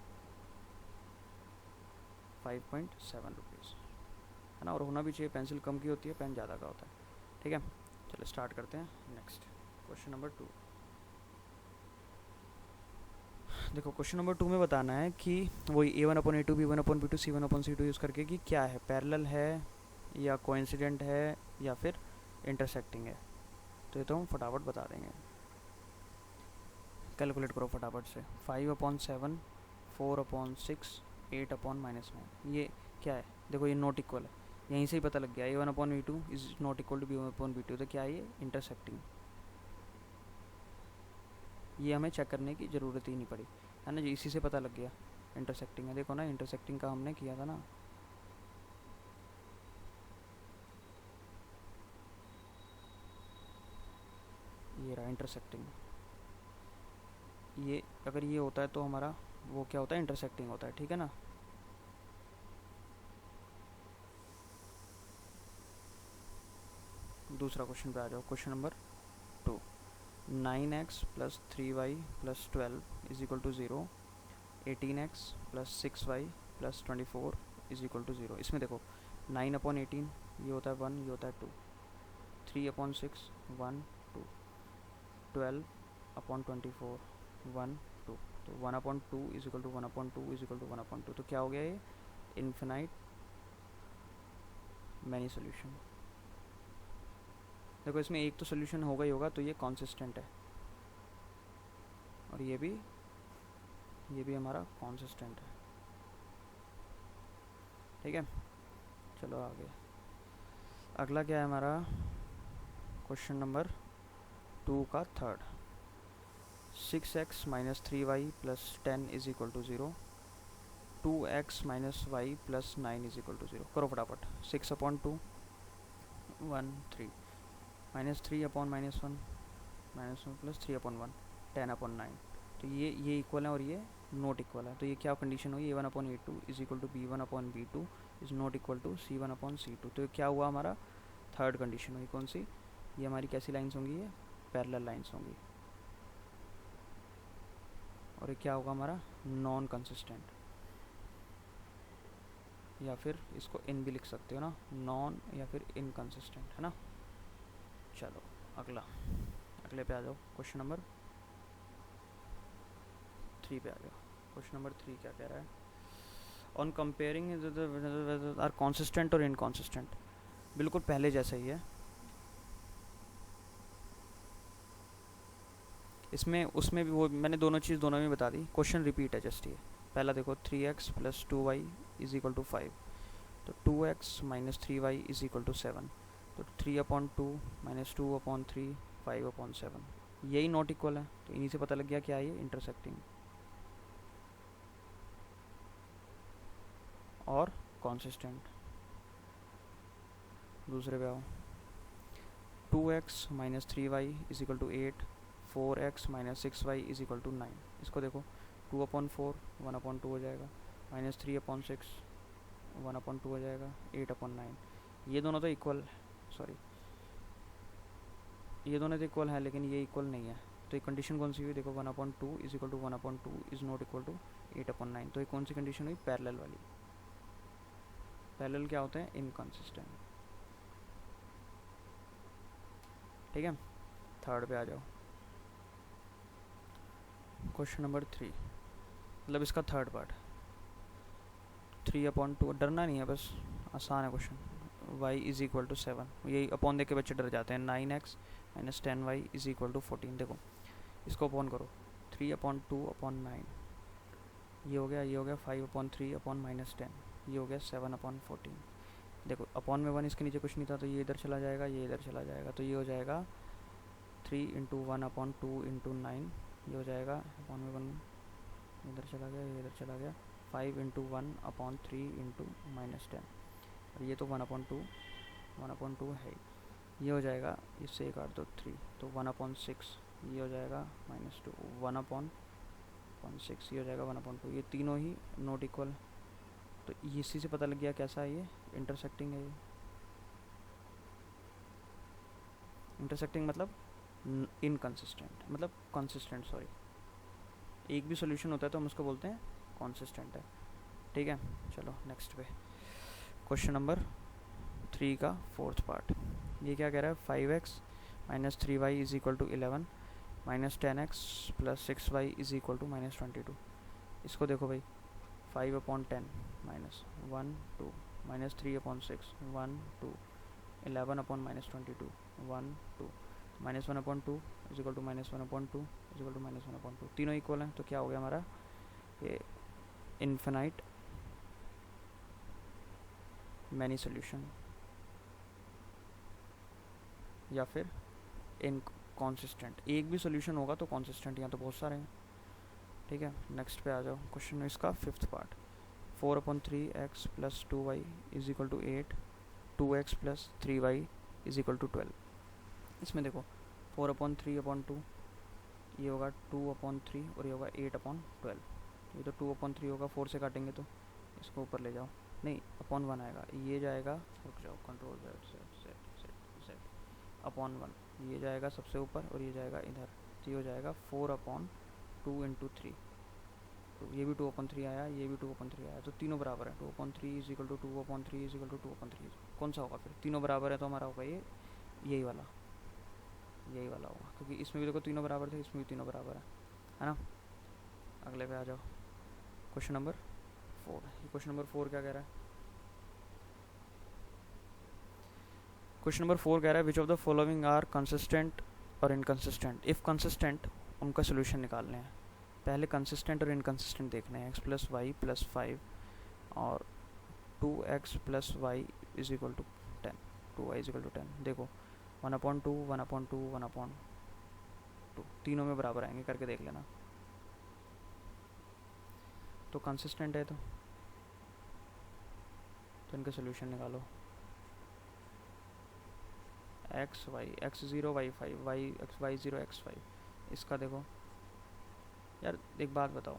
5.7 रुपीज़, है ना। और होना भी चाहिए, पेंसिल कम की होती है, पेन ज़्यादा का होता है। ठीक है, चलो स्टार्ट करते हैं। Next question number 2। देखो क्वेश्चन नंबर 2 में बताना है कि वही A1/A2 B1/B2 C1/C2 यूज़ करके कि क्या है, पैरेलल है या कोइंसिडेंट है या फिर इंटरसेक्टिंग है। तो ये तो हम फटाफट बता देंगे। कैलकुलेट करो फटाफट से। 5/7, 4/6, 8/-9, ये क्या है? देखो ये नॉट इक्वल है, यहीं से ही पता लग गया। A1/A2 is not equal to B1/B2, तो क्या है ये? इंटरसेक्टिंग। ये हमें चेक करने की ज़रूरत ही नहीं पड़ी, है ना जी, इसी से पता लग गया इंटरसेक्टिंग है। देखो ना, इंटरसेक्टिंग का हमने किया था ना। ये रहा इंटरसेक्टिंग। ये अगर ये होता है तो हमारा वो क्या होता है? इंटरसेक्टिंग होता है। ठीक है ना। दूसरा क्वेश्चन पे आ जाओ, question number 2। 9x plus 3y plus 12 is equal to 0, 18x plus 6y plus 24 is equal to 0। इसमें देखो 9/18 ये होता है 1, ये होता है 2, 3/6 1 2, 12/24 1 2, तो 1/2 is equal to 1/2 is equal to 1/2, तो क्या हो गया ये इन्फिनाइट मैनी सोल्यूशन। देखो इसमें एक तो सोल्यूशन होगा ही होगा, तो ये कॉन्सिस्टेंट है, और ये भी हमारा कॉन्सिस्टेंट है। ठीक है, चलो आगे। अगला क्या है हमारा, क्वेश्चन नंबर 2 का third. 6x minus 3y plus 10 is equal to 0, 2x minus y plus 9 is equal to 0। करो फटाफट। 6/2 1 3 माइनस 3/-1 -1 प्लस 3/1 10/9, तो ये इक्वल है और ये नॉट इक्वल है, तो ये क्या कंडीशन हुई, a1/a2 is equal to b1/b2 is not equal to c1/c2। तो क्या हुआ हमारा, थर्ड कंडीशन हुई। कौन सी, ये हमारी कैसी लाइन्स होंगी, ये पैरेलल लाइन्स होंगी, और ये क्या होगा हमारा नॉन कंसिस्टेंट, या फिर इसको इन भी लिख सकते हो ना, नॉन या फिर इनकंसिस्टेंट, है ना। चलो अगले पे आ जाओ, क्वेश्चन नंबर 3 पे आ जाओ। क्वेश्चन नंबर 3 क्या कह रहा है, ऑन कंपेयरिंग आर कॉन्सिस्टेंट और इनकॉन्सिस्टेंट, बिल्कुल पहले जैसा ही है। इसमें उसमें भी वो मैंने दोनों में बता दी, क्वेश्चन रिपीट है जस्ट। ये पहला देखो 3x plus 2y is equal to 5, तो 2x minus 3y is equal to 7, तो 3/2 माइनस 2/3 5/7, यही नॉट इक्वल है, तो इन्हीं से पता लग गया क्या है ये इंटरसेक्टिंग और कॉन्सिस्टेंट। दूसरे पे आओ, 2x minus 3y is equal to 8, 4x minus 6y is equal to 9। इसको देखो 2/4 1/2 हो जाएगा, माइनस 3/6 1/2 हो जाएगा, 8/9। ये दोनों तो इक्वल, सॉरी ये दोनों तो इक्वल है, लेकिन ये इक्वल नहीं है, तो ये कंडीशन कौन सी हुई, देखो 1/2 is equal to 1/2 is not equal to 8/9, तो ये कौन सी कंडीशन हुई, पैरेलल वाली। पैरेलल क्या होते हैं, इनकंसिस्टेंट। ठीक है, थर्ड पे आ जाओ, क्वेश्चन नंबर 3, मतलब इसका थर्ड पार्ट। 3/2, डरना नहीं है, बस आसान है question. y is equal to 7, यही अपॉन देख के बच्चे डर जाते हैं। 9x minus 10y is equal to 14, देखो इसको अपॉन करो, 3/2/9, ये हो गया 5/3/-10, ये हो गया 7/14। देखो अपॉन में 1 इसके नीचे कुछ नहीं था, तो ये इधर चला जाएगा, ये इधर चला जाएगा, तो ये हो जाएगा 3 इंटू 1/2 इंटू 9, ये हो जाएगा अपॉन में 1 इधर चला गया, ये इधर चला गया, 5 इंटू 1/3 इंटू -10, और ये तो 1/2 है, ये हो जाएगा, इससे एक 8 2 3, तो 1/6, ये हो जाएगा -2 1/6, ये हो जाएगा 1/2, ये तीनों ही नॉट इक्वल, तो इसी से पता लग गया कैसा है ये इंटरसेक्टिंग है। ये इंटरसेक्टिंग मतलब इनकंसिस्टेंट, मतलब कंसिस्टेंट, सॉरी, एक भी सोल्यूशन होता है तो हम उसको बोलते हैं कॉन्सिस्टेंट है। ठीक है, चलो नेक्स्ट पे, क्वेश्चन नंबर 3 का फोर्थ पार्ट। ये क्या कह रहा है, 5x minus 3y is equal to 11 minus 10x plus 6y is equal to -22। इसको देखो भाई, 5/10 minus 1 2 minus 3/6 1 2 11/-22 1 2 -1/2 is equal to -1/2 is equal to -1/2, तीनों इक्वल हैं, तो क्या हो गया हमारा ये इन्फिनाइट मैनी सोल्यूशन, या फिर इनकॉन्सिस्टेंट। एक भी सोल्यूशन होगा तो कॉन्सिस्टेंट, यहाँ तो बहुत सारे हैं। ठीक है, नेक्स्ट पे आ जाओ, क्वेश्चन इसका fifth part. 4/3x plus 2y is equal to 8, 2x plus 3y is equal to 12। इसमें देखो 4/3/2, ये होगा 2/3 और ये होगा 8/12, ये तो 2/3 होगा, 4 से काटेंगे तो इसको ऊपर ले जाओ, नहीं (1 आएगा, ये जाएगा, रुक जाओ, कंट्रोल Z (1), ये जाएगा सबसे ऊपर और ये जाएगा इधर, तो ये हो जाएगा 4/2 इंटू 3, टू, ये भी 2/3 आया, ये भी 2/3 आया, तो तीनों बराबर है। 2/3 is equal to 2/3 is equal to 2/3। कौन सा होगा फिर? तीनों बराबर है तो हमारा होगा ये, यही वाला, यही वाला होगा, क्योंकि इसमें भी देखो तीनों बराबर थे, इसमें भी तीनों बराबर है ना। अगले पे आ जाओ, क्वेश्चन नंबर 4। क्वेश्चन नंबर 4 क्या कह रहा है? क्वेश्चन नंबर 4 कह रहा है which of the following are consistent और इनकंसिस्टेंट। इफ़ कंसिस्टेंट, उनका सोल्यूशन निकालने हैं। पहले कंसिस्टेंट और इनकंसिस्टेंट देखने हैं। एक्स प्लस वाई प्लस 5 और 2x plus y is equal to 10, 2y is equal to 10। देखो 1/2 1/2 1/2, तीनों में बराबर आएंगे, करके देख लेना। तो कंसिस्टेंट है तो इनके सोल्यूशन निकालो। X y, x zero y 5, y zero x 5। इसका देखो यार, एक बात बताओ,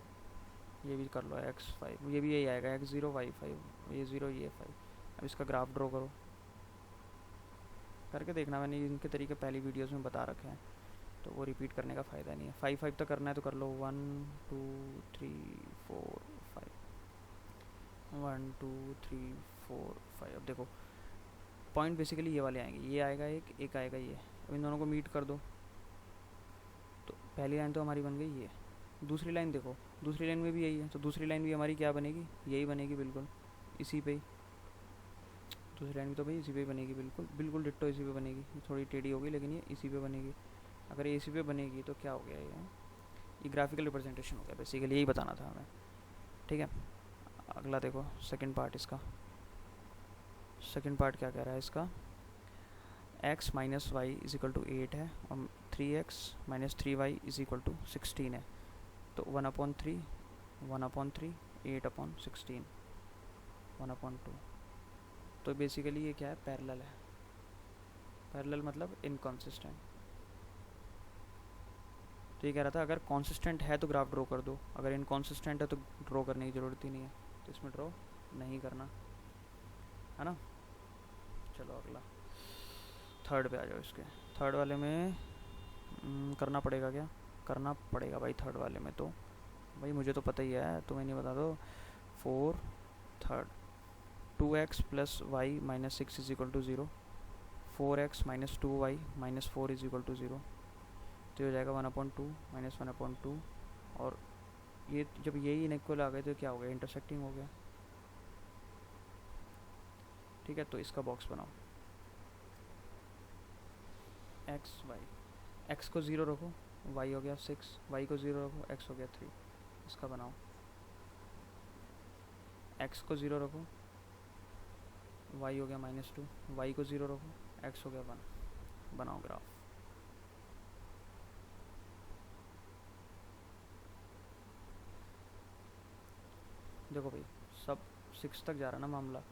ये भी कर लो एक्स 5, ये भी यही आएगा, एक्स ज़ीरो वाई 5, ये 0 ये 5। अब इसका ग्राफ ड्रॉ करो, करके देखना। मैंने इनके तरीके पहली वीडियोस में बता रखे हैं, तो वो रिपीट करने का फ़ायदा नहीं है। 5 तक करना है तो कर लो। 1 2 3 4 5, 1 2 3 4 5। अब देखो पॉइंट बेसिकली ये वाले आएंगे, ये आएगा एक आएगा ये। अब इन दोनों को मीट कर दो, तो पहली लाइन तो हमारी बन गई ये। दूसरी लाइन देखो, दूसरी लाइन में भी यही है, तो दूसरी लाइन भी हमारी क्या बनेगी? यही बनेगी, बिल्कुल इसी पे ही। दूसरी लाइन भी तो भाई इसी पे बनेगी, बिल्कुल बिल्कुल डिट्टो इसी पे बनेगी। थोड़ी टेढ़ी होगी लेकिन ये इसी पे बनेगी। अगर ये इसी पे बनेगी तो क्या हो गया? ये ग्राफिकल रिप्रेजेंटेशन हो गया, बेसिकली यही बताना था हमें। ठीक है, अगला देखो सेकंड पार्ट इसका। सेकंड पार्ट क्या कह रहा है इसका? x minus y is equal to 8 है और 3x minus 3y is equal to 16 है। तो 1/3 1/3 8/16 1/2। तो बेसिकली ये क्या है? पैरेलल है। पैरेलल मतलब इनकॉन्सिस्टेंट। तो ये कह रहा था अगर कॉन्सिस्टेंट है तो ग्राफ ड्रॉ कर दो, अगर इनकॉन्सिस्टेंट है तो ड्रॉ करने की ज़रूरत ही नहीं है, तो इसमें ड्रॉ नहीं करना है ना। चलो अगला थर्ड पे आ जाओ। इसके थर्ड वाले में करना पड़ेगा क्या? करना पड़ेगा भाई थर्ड वाले में। तो भाई मुझे तो पता ही है, तुम्हें नहीं बता दो। 4 third, 2x plus y minus 6 is equal to 0, 4x minus 2y minus 4 is equal to 0। तो हो जाएगा 1/2 माइनस 1/2। और ये जब यही इनइक्वल आ गए तो क्या हो गया? इंटरसेक्टिंग हो गया। ठीक है, तो इसका बॉक्स बनाओ। एक्स वाई, एक्स को 0 रखो, वाई हो गया 6, वाई को 0 रखो, एक्स हो गया 3। इसका बनाओ। एक्स को 0 रखो, वाई हो गया -2, वाई को 0 रखो, एक्स हो गया 1। बनाओ ग्राफ। देखो भाई सब 6 तक जा रहा है ना मामला।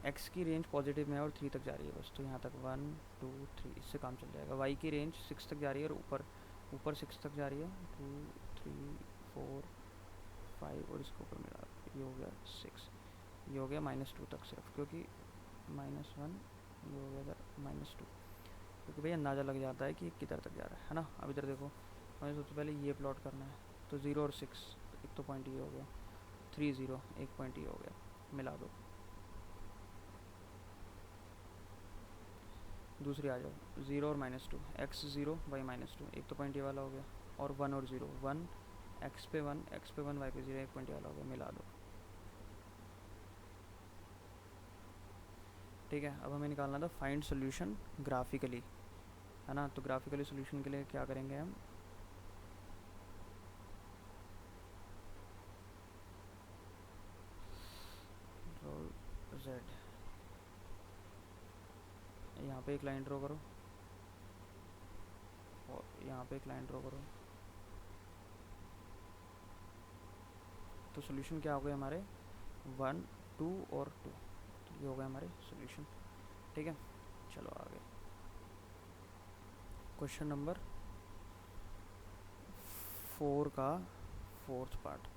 एक्स की रेंज पॉजिटिव में है और 3 तक जा रही है बस, तो यहाँ तक 1 2 3 इससे काम चल जाएगा। वाई की रेंज 6 तक जा रही है और ऊपर 6 तक जा रही है, 2 3 4 5 और इसके ऊपर मिला, ये हो गया 6। ये हो गया -2 तक सिर्फ, क्योंकि -1, ये हो गया इधर -2, क्योंकि भाई अंदाज़ा लग जाता है कि ये किधर तक जा रहा है ना। अब इधर देखो, हमें सबसे पहले ये प्लॉट करना है। तो 0 और 6, एक तो पॉइंट ये हो गया, 3 0, एक पॉइंट ये हो गया, मिला दो। दूसरी आ जाओ, 0 और -2, x 0 y -2, एक तो पॉइंट ये वाला हो गया। और 1 और 0, 1 x पे 1 x पे 1 y पे 0, एक पॉइंट ये वाला हो गया, मिला दो। ठीक है, अब हमें निकालना था फाइंड सोल्यूशन ग्राफिकली, है ना। तो ग्राफिकली सोल्यूशन के लिए क्या करेंगे हम? z, यहाँ पे एक लाइन ड्रॉ करो और यहाँ पे एक लाइन ड्रॉ करो। तो सोल्यूशन क्या हो गए हमारे? 1 2 और 2, तो ये हो गए हमारे सोल्यूशन। ठीक है, चलो आगे क्वेश्चन नंबर 4 का फोर्थ पार्ट।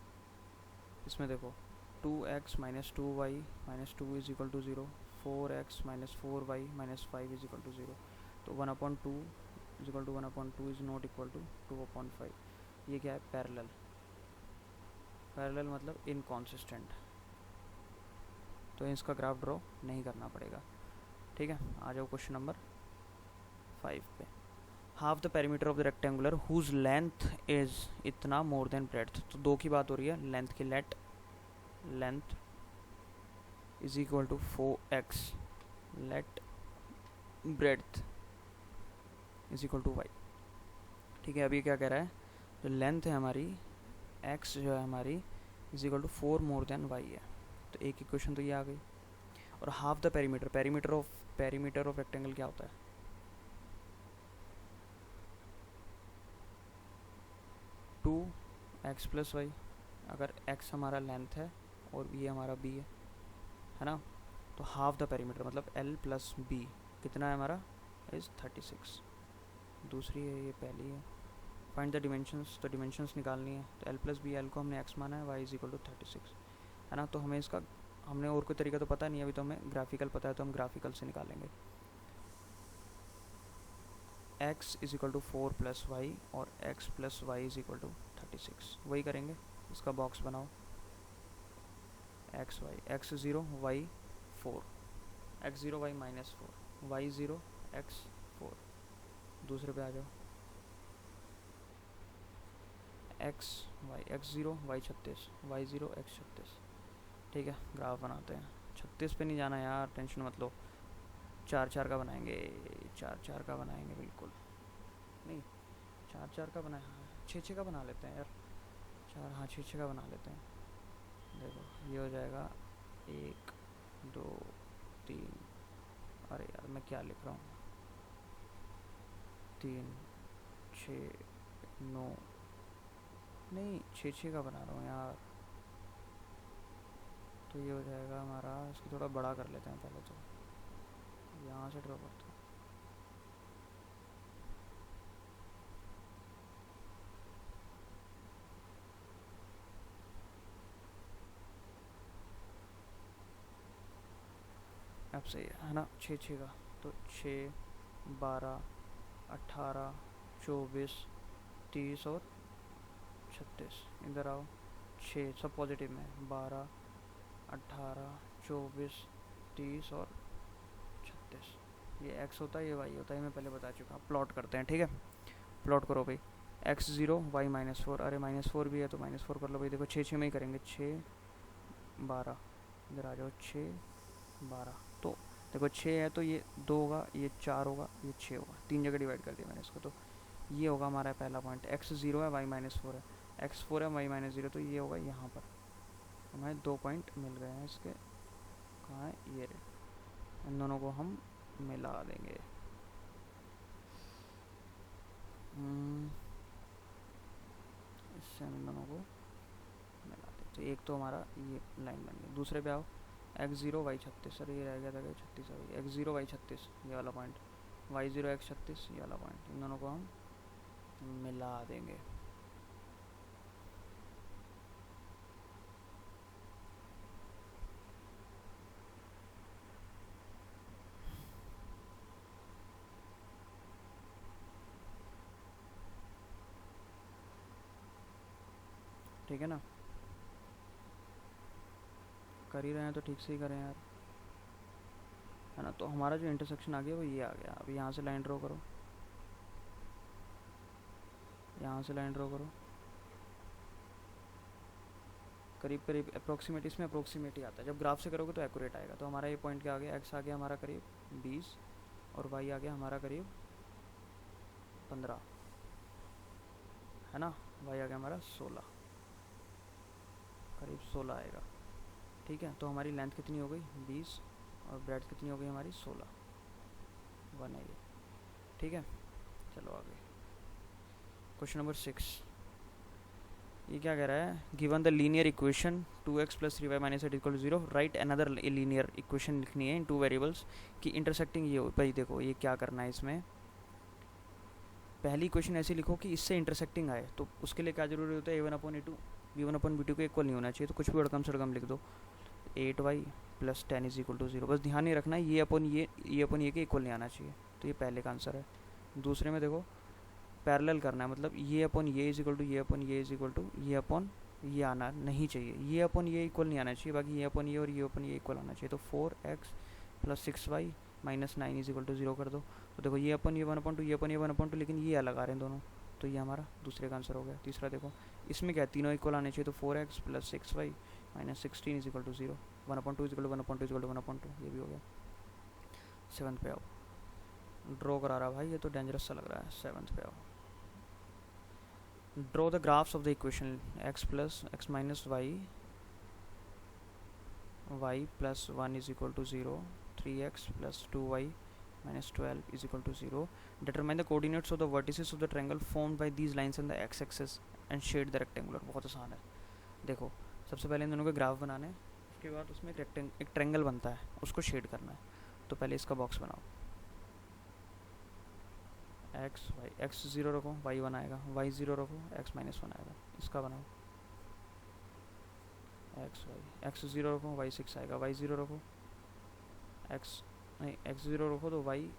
इसमें देखो 2x minus 2y minus 2 is equal to 0, 4x minus 4y minus 5 is equal to 0। तो 1/2 is equal to 1/2 is not equal to 2/5। ये क्या है? पैरेलल। पैरेलल मतलब इनकॉन्सिस्टेंट, तो इसका ग्राफ ड्रॉ नहीं करना पड़ेगा। ठीक है, आ जाओ क्वेश्चन नंबर 5 पे। Half the perimeter of the rectangular whose length is इतना मोर देन ब्रेड्थ, तो दो की बात हो रही है लेंथ की। Length is equal to 4x, let breadth is equal to y। ठीक है, अभी क्या कह रहा है, जो लेंथ है हमारी x जो है हमारी is equal to 4 more than y है, तो एक इक्वेशन तो ये आ गई। और half the perimeter, perimeter of rectangle क्या होता है, 2x प्लस वाई। अगर x हमारा लेंथ है और ये हमारा b है ना, तो हाफ द पेरीमीटर मतलब l प्लस b कितना है हमारा, इज़ 36। दूसरी है, ये पहली है। फाइंड द डिमेंशंस, तो डिमेंशंस निकालनी है, तो l प्लस बी, l को हमने x माना है, y इज इक्वल टू 36 है ना। तो हमें इसका, हमने और कोई तरीका तो पता नहीं है अभी, तो हमें ग्राफिकल पता है, तो हम ग्राफिकल से निकालेंगे। x is equal to 4 plus y और x plus y is equal to 36, वही करेंगे। इसका बॉक्स बनाओ, x y, x 0 y 4, x 0 y minus 4, y 0 x 4। दूसरे पे आ जाओ, x y, x 0 y 36, y 0 x 36। ठीक है, ग्राफ बनाते हैं। 36 पे नहीं जाना यार, टेंशन मत लो, 4 4 का बनाएंगे, 4 4 का बनाएंगे, बिल्कुल नहीं 4 4 का बनाए, हाँ 6 6 का बना लेते हैं यार, 4, हाँ 6 6 का बना लेते हैं। देखो ये हो जाएगा 1 2 3, अरे यार मैं क्या लिख रहा हूँ, 3 6 9, नहीं 6 6 का बना रहा हूँ यार। तो ये हो जाएगा हमारा, इसको थोड़ा बड़ा कर लेते हैं पहले, तो यहाँ से ड्रॉ करते हैं। अब सही है ना, 6 6 का, तो 6 12 18 24 30 और 36। इधर आओ, 6 सब पॉजिटिव में, 12 18 24 30 और 36। ये x होता है, ये y होता है, मैं पहले बता चुका। प्लॉट करते हैं, ठीक है, प्लॉट करो भाई। x 0 y माइनस 4, अरे माइनस 4 भी है तो माइनस 4 कर लो भाई। देखो 6 6 में ही करेंगे, 6 12, इधर आ जाओ, 6 12। तो देखो 6 है तो ये 2 होगा, ये 4 होगा, ये 6 होगा, 3 जगह डिवाइड कर दिया मैंने इसको। तो ये होगा हमारा पहला पॉइंट। x 0 है, y माइनस 4 है, x 4 है, y माइनस 0, तो ये होगा यहाँ पर। हमें 2 पॉइंट मिल गए हैं इसके, कहाँ है, ये रहे। इन दोनों को हम मिला देंगे। इससे हम इन दोनों को मिला दें, तो एक तो हमारा ये लाइन बन गई। दूसरे पे आओ, x 0 y 36, अरे ये रह गया था कि 36 है, x 0 y 36 ये वाला पॉइंट, y 0 x 36 ये वाला पॉइंट, इन दोनों को हम मिला देंगे। ठीक है ना, कर ही रहे हैं तो ठीक से ही करें यार, है ना। तो हमारा जो इंटरसेक्शन आ गया वो ये आ गया। अब यहाँ से लाइन ड्रॉ करो, यहाँ से लाइन ड्रॉ करो, करीब करीब अप्रोक्सीमेट, इसमें अप्रोक्सीमेट ही आता है। जब ग्राफ से करोगे तो एक्यूरेट आएगा। तो हमारा ये पॉइंट क्या आ गया, x आ गया हमारा करीब 20 और y आ गया हमारा करीब 15, है ना। y आ गया हमारा 16, करीब 16 आएगा। ठीक है, तो हमारी लेंथ कितनी हो गई 20 और ब्रेड्थ कितनी हो गई हमारी 16, 1 है ये। ठीक है, चलो आगे क्वेश्चन नंबर 6। ये क्या कह रहा है, given the linear equation 2x plus 3y minus 8 equal to 0, right another linear equation लिखनी है इन 2 वेरिएबल्स की इंटरसेक्टिंग ये हो। भाई देखो ये क्या करना है, इसमें पहली इक्वेशन ऐसी लिखो कि इससे इंटरसेक्टिंग आए। तो उसके लिए क्या जरूरी होता है, a1/a2 b1/b2 को इक्वल नहीं होना चाहिए, तो कुछ भी अड़कम सड़कम लिख दो। 8y plus 10 is equal to 0, बस ध्यान नहीं रखना ये अपन ये के इक्वल नहीं आना चाहिए। तो ये पहले का आंसर है। दूसरे में देखो पैरेलल करना है, मतलब ये अपन ये इज इक्वल टू ये अपन ये इज इक्वल टू ये अपन ये आना नहीं चाहिए, ये अपन ये इक्वल नहीं आना चाहिए, बाकी ये अपन ये और ये अपन ये इक्वल आना चाहिए। तो 4x plus 6y minus 9 is equal to 0 कर दो। तो देखो ये अपन ये 1/2, ये अपन ये 1/2, लेकिन ये अलग आ रहे हैं दोनों, तो ये हमारा दूसरे का आंसर हो गया। तीसरा देखो, इसमें क्या है, तीनों इक्वल आने चाहिए, तो 4x plus 6y minus 16 is equal to 0, 1/2 is equal to 1/2 is equal to 1/2, ये भी हो गया। 7th पे आओ, ड्रॉ करा रहा भाई, ये तो डेंजरस सा लग रहा है। 7th पे आओ, draw the graphs of the equation x plus x minus y y plus 1 is equal to 0, 3x plus 2y minus 12 is equal to 0. Determine the coordinates of the vertices of the triangle formed by these lines on the x axis and shade the rectangular. बहुत आसान है। देखो सबसे पहले इन दोनों के ग्राफ बनाने हैं, उसके बाद उसमें एक ट्रायंगल बनता है, उसको शेड करना है। तो पहले इसका बॉक्स बनाओ, एक्स वाई, एक्स 0 रखो, वाई 1 आएगा, वाई 0 रखो, एक्स माइनस 1 आएगा। इसका बनाओ, एक्स वाई, एक्स 0 रखो, वाई 6 आएगा, वाई 0 रखो, एक्स नहीं, एक्स 0 रखो तो वाई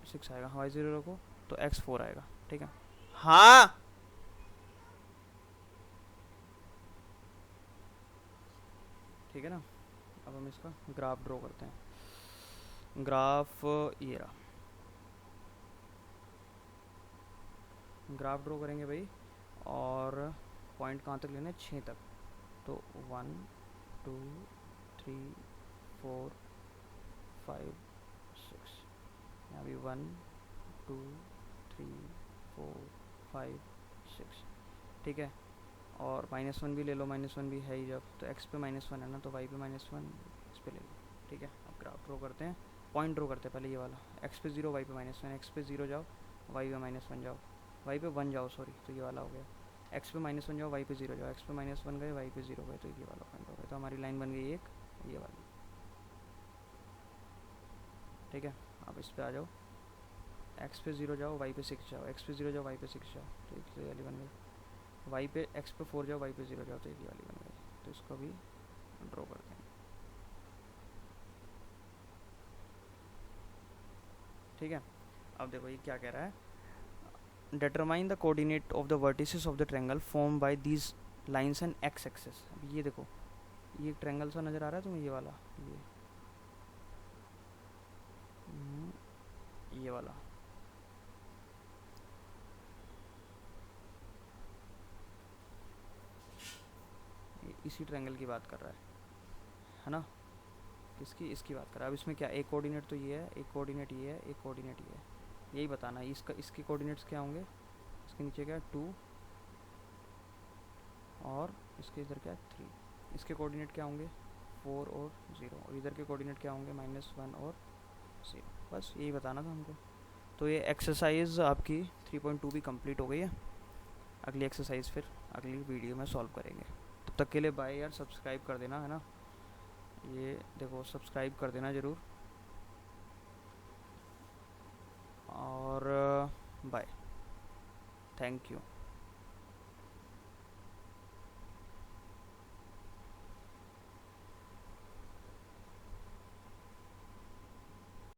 6 आएगा, वाई 0 रखो तो एक्स 4 आएगा। ठीक है, हाँ ठीक है ना। अब हम इसका ग्राफ ड्रॉ करते हैं। ग्राफ ये रहा, ग्राफ ड्रॉ करेंगे भाई, और पॉइंट कहाँ तक लेना है, 6 तक। तो 1 2 3 4 5 6, यहाँ भी 1 2 3 4 5 6, ठीक है। और -1 भी ले लो, -1 भी है ही जब, तो x पे -1 है ना, तो y पे -1 इस पे ले लो। ठीक है, अब ग्राफ ड्रॉ करते हैं, पॉइंट ड्रॉ करते हैं पहले ये वाला, x पे 0 y पे -1, x पे 0 जाओ, y पे -1 जाओ, y पे 1 जाओ, सॉरी, तो ये वाला हो गया। x पे -1 जाओ, y पे 0 जाओ, x पे -1 गए, y पे 0 गए, तो ये वाला पॉइंट हो गया। तो हमारी लाइन बन गई एक ये वाली। ठीक है, अब इस पे आ जाओ, x पे 0 जाओ, y पे 6 जाओ, x पे 0 जाओ, y पे 6 जाओ, तो ये वाली बन गई। y पे x पे 4 जाओ, y पे 0 जाओ, तो ये वाली बन गई। तो इसको भी ड्रॉ करते हैं। ठीक है, अब देखो ये क्या कह रहा है, determine the coordinate of the vertices of the triangle formed by these lines and x axis। अब ये देखो, ये ट्रायंगल सा नज़र आ रहा है तुम्हें, ये वाला, ये वाला, इसी ट्रायंगल की बात कर रहा है ना, किसकी, इसकी बात कर रहा है। अब इसमें क्या, एक कोऑर्डिनेट तो ये है, एक कोऑर्डिनेट ये है, एक कोऑर्डिनेट ये है, यही बताना है। इसका इसके कोऑर्डिनेट्स क्या होंगे, इसके नीचे क्या है 2, और इसके इधर क्या है 3। इसके कोऑर्डिनेट क्या होंगे 4 और 0, और इधर के कोऑर्डिनेट क्या होंगे -1 और 0। बस यही बताना था हमको। तो ये एक्सरसाइज आपकी 3.2 भी कंप्लीट हो गई है। अगली एक्सरसाइज फिर अगली वीडियो में सॉल्व करेंगे। तब तक के लिए बाय यार, सब्सक्राइब कर देना है ना, ये देखो सब्सक्राइब कर देना ज़रूर, और बाय, थैंक यू।